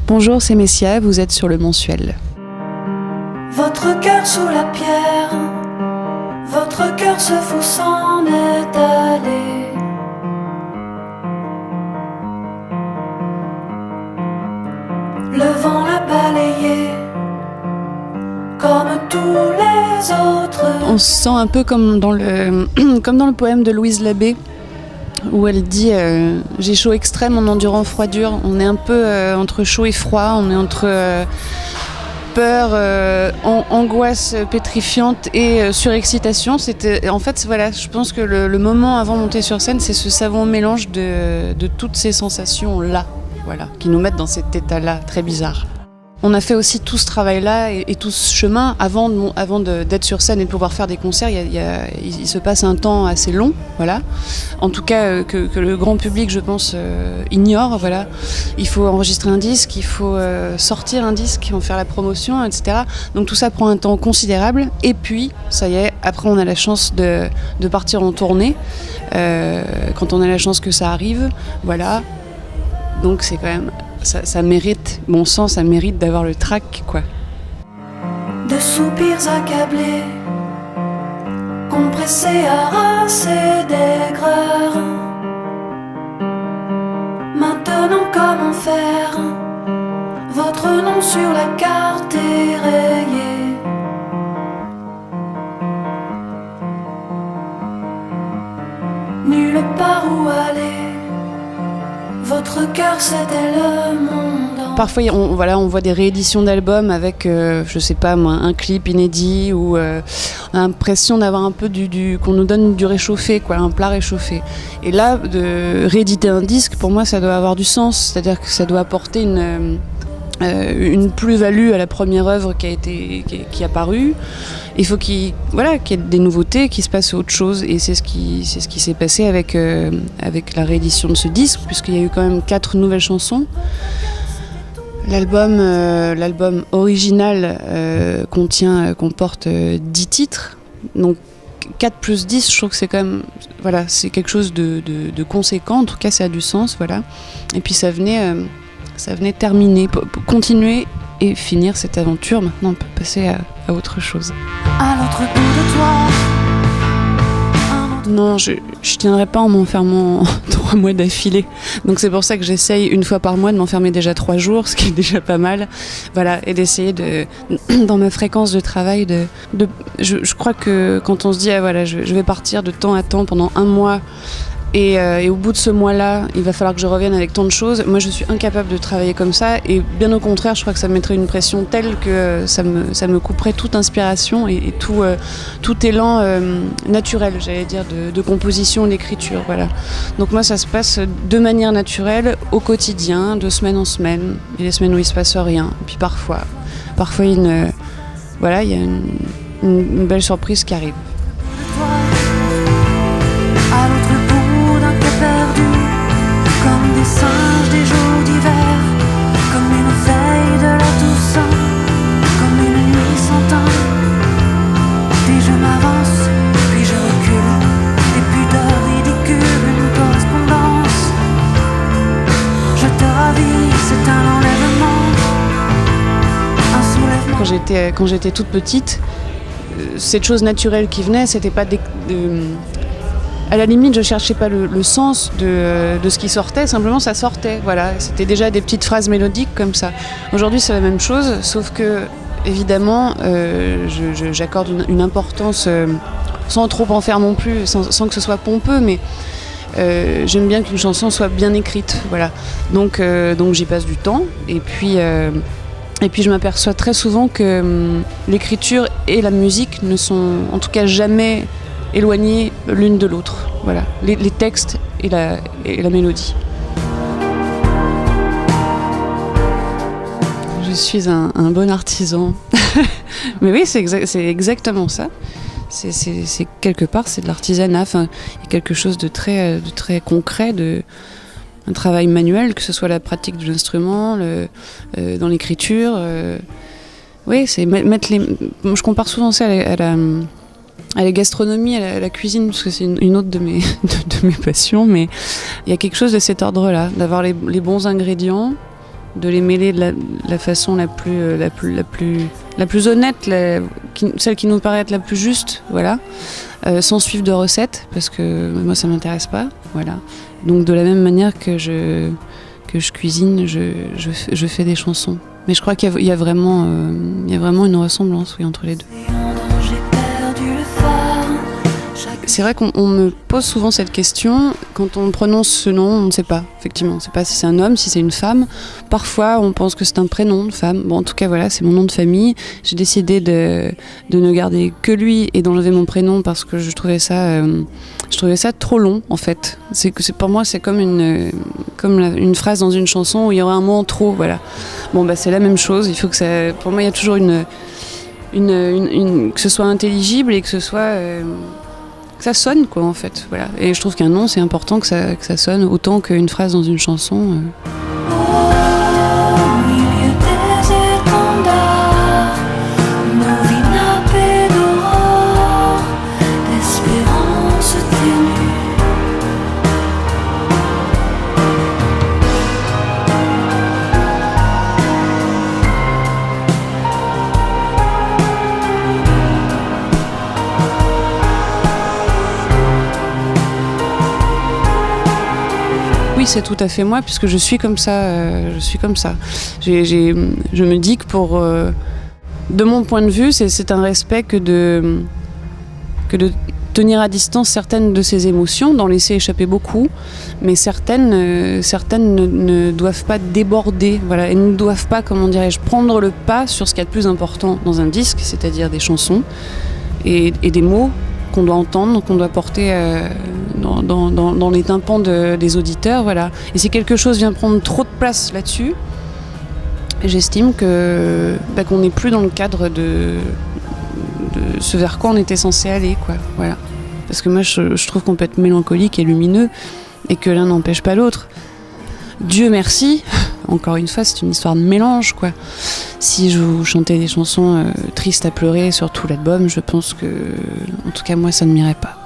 Bonjour, c'est Messia, vous êtes sur le mensuel. Votre cœur sous la pierre, votre cœur se fout, s'en est allé. Le vent l'a balayé, comme tous les autres. On se sent un peu comme dans le poème de Louise Labbé, où elle dit j'ai chaud extrême en endurant froid dur. On est un peu entre chaud et froid, on est entre peur, angoisse pétrifiante et surexcitation. En fait, voilà, je pense que le moment avant de monter sur scène, c'est ce savant mélange de toutes ces sensations-là, voilà, qui nous mettent dans cet état-là très bizarre. On a fait aussi tout ce travail-là et tout ce chemin avant d'être sur scène et de pouvoir faire des concerts. Il se passe un temps assez long, voilà. En tout cas, que le grand public, je pense, ignore, voilà. Il faut enregistrer un disque, il faut sortir un disque, en faire la promotion, etc. Donc tout ça prend un temps considérable. Et puis, ça y est, après on a la chance de partir en tournée. Quand on a la chance que ça arrive, voilà. Donc c'est quand même... Ça mérite, bon sang, ça mérite d'avoir le trac, quoi. De soupirs accablés, compressés, harassés d'aigreur. Maintenant comment faire? Votre nom sur la carte est rayé. Nulle part où aller. Votre cœur, c'était le monde. Parfois, on voit des rééditions d'albums avec, je sais pas moi, un clip inédit où on a l'impression d'avoir un peu qu'on nous donne du réchauffé, quoi, un plat réchauffé. Et là, de rééditer un disque, pour moi, ça doit avoir du sens. C'est-à-dire que ça doit apporter une plus-value à la première œuvre qui est apparue. Il faut qu'il y ait des nouveautés, qu'il se passe autre chose, et c'est ce qui s'est passé avec la réédition de ce disque, puisqu'il y a eu quand même 4 nouvelles chansons. L'album original comporte 10 titres, donc 4 plus 10, je trouve que c'est quand même, voilà, c'est quelque chose de conséquent, en tout cas ça a du sens, voilà. Et puis ça venait terminer, pour continuer et finir cette aventure. Maintenant on peut passer à autre chose. À l'autre bout de toi. Non, je tiendrai pas en m'enfermant 3 mois d'affilée. Donc c'est pour ça que j'essaye une fois par mois de m'enfermer déjà 3 jours, ce qui est déjà pas mal. Voilà, et d'essayer dans ma fréquence de travail, je crois que quand on se dit voilà, je vais partir de temps à temps pendant 1 mois. Et au bout de ce mois-là, il va falloir que je revienne avec tant de choses. Moi, je suis incapable de travailler comme ça. Et bien au contraire, je crois que ça me mettrait une pression telle que ça me couperait toute inspiration et tout élan naturel, j'allais dire, de composition, d'écriture. Voilà. Donc moi, ça se passe de manière naturelle, au quotidien, de semaine en semaine. Il y a des semaines où il ne se passe rien. Et puis parfois il y a une belle surprise qui arrive. À l'autre bout d'un quai perdu, comme des singes des jours d'hiver, comme une veille de la Toussaint, comme une nuit sans temps. Puis je m'avance, puis je recule, des pudeurs ridicules, une correspondance. Je te ravis, c'est un enlèvement, un soulèvement. Quand j'étais toute petite, cette chose naturelle qui venait, c'était pas à la limite, je cherchais pas le sens de ce qui sortait, simplement ça sortait. Voilà, c'était déjà des petites phrases mélodiques comme ça. Aujourd'hui, c'est la même chose, sauf que évidemment, j'accorde une importance sans trop en faire non plus, sans que ce soit pompeux, mais j'aime bien qu'une chanson soit bien écrite. Voilà, donc j'y passe du temps, et puis je m'aperçois très souvent que l'écriture et la musique ne sont en tout cas jamais éloignées l'une de l'autre. Voilà, les textes et la mélodie. Je suis un bon artisan. Mais oui, c'est exactement ça. C'est quelque part, c'est de l'artisanat. Enfin, il y a quelque chose de très concret, un travail manuel, que ce soit la pratique de l'instrument, dans l'écriture. Oui, c'est mettre les. Je compare souvent ça à la gastronomie, à la cuisine, parce que c'est une autre de mes passions, mais il y a quelque chose de cet ordre-là, d'avoir les bons ingrédients, de les mêler de la façon la plus honnête, celle qui nous paraît être la plus juste, voilà, sans suivre de recettes, parce que moi ça m'intéresse pas, voilà. Donc de la même manière que je cuisine, je fais des chansons. Mais je crois qu'il y a vraiment une ressemblance, oui, entre les deux. C'est vrai qu'on me pose souvent cette question. Quand on prononce ce nom, on ne sait pas, effectivement. On ne sait pas si c'est un homme, si c'est une femme. Parfois, on pense que c'est un prénom de femme. Bon, en tout cas, voilà, c'est mon nom de famille. J'ai décidé de ne garder que lui et d'enlever mon prénom parce que je trouvais ça trop long, en fait. Pour moi, c'est comme une phrase dans une chanson où il y aurait un mot en trop, voilà. Bon, bah, c'est la même chose. Il faut que ça... Pour moi, il y a toujours que ce soit intelligible et que ce soit... que ça sonne, quoi, en fait, voilà. Et je trouve qu'un nom, c'est important que ça sonne autant qu'une phrase dans une chanson. Oui, c'est tout à fait moi, puisque je suis comme ça. Je me dis que de mon point de vue, c'est un respect que de tenir à distance certaines de ces émotions, d'en laisser échapper beaucoup, mais certaines ne doivent pas déborder, voilà, et ne doivent pas, comment dirais-je, prendre le pas sur ce qu'il y a de plus important dans un disque, c'est-à-dire des chansons et des mots qu'on doit entendre, qu'on doit porter dans les tympans des auditeurs, voilà. Et si quelque chose vient prendre trop de place là-dessus, j'estime qu'on n'est plus dans le cadre de ce vers quoi on était censé aller, quoi. Voilà. Parce que moi, je trouve qu'on peut être mélancolique et lumineux, et que l'un n'empêche pas l'autre. Dieu merci, encore une fois, c'est une histoire de mélange, quoi. Si je vous chantais des chansons tristes à pleurer sur tout l'album, je pense que, en tout cas moi, ça ne m'irait pas.